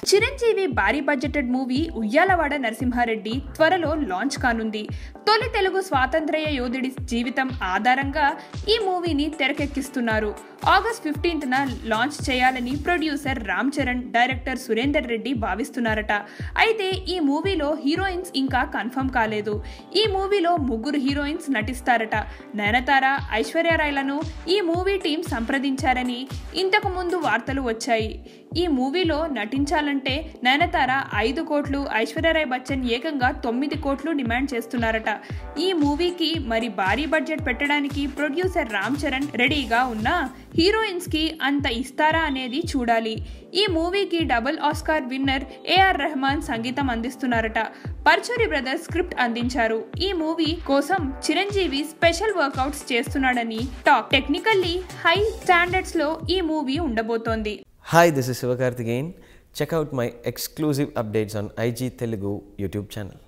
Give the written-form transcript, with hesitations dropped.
చిరంజీవి భారీ budgeted movie Uyyalawada Narasimha Reddy త్వరలో launch కానుంది. తొలి తెలుగు స్వాతంత్ర్య యోధుడి జీవితం ఆధారంగా ఈ మూవీని తెరకెక్కిస్తున్నారు. ఆగస్ట్ 15న లాంచ్ చేయాలని ప్రొడ్యూసర్ రామ్ చరణ్, డైరెక్టర్ సురేందర్ రెడ్డి భావిస్తున్నారట. అయితే ఈ మూవీలో హీరోయిన్స్ ఇంకా కన్ఫర్మ్ కాలేదు. ఈ మూవీలో 3 హీరోయిన్స్ నటిస్తారట. నయనతార, ఐశ్వర్యరాయ్లను ఈ మూవీ టీం సంప్రదించారని ఇంతకు ముందు వార్తలు వచ్చాయి. ఈ మూవీలో నటించాలంటే నయనతార 5 కోట్లు, ఐశ్వర్యరాయ్ బచ్చన్ ఏకంగా 9 కోట్లు డిమాండ్ చేస్తున్నారట. ఈ మూవీకి మరి భారీ బడ్జెట్ పెట్టడానికి ప్రొడ్యూసర్ రామ్ చరణ్ రెడీగా ఉన్నా హీరోయిన్స్ కి అంత ఇస్తారా అనేది చూడాలి. ఈ మూవీకి double Oscar winner A R Rahman సంగీతం అందిస్తున్నారట. పర్చూరి బ్రదర్స్ స్క్రిప్ట్ అందించారు. ఈ మూవీ కోసం చిరంజీవి స్పెషల్ వర్కౌట్స్ చేస్తున్నాడని టాక్. టెక్నికల్లీ హై స్టాండర్డ్స్ లో ఈ మూవీ ఉండబోతోంది. Hi, this is Sivakarthikeyan. Check out my exclusive updates on IG Telugu YouTube channel.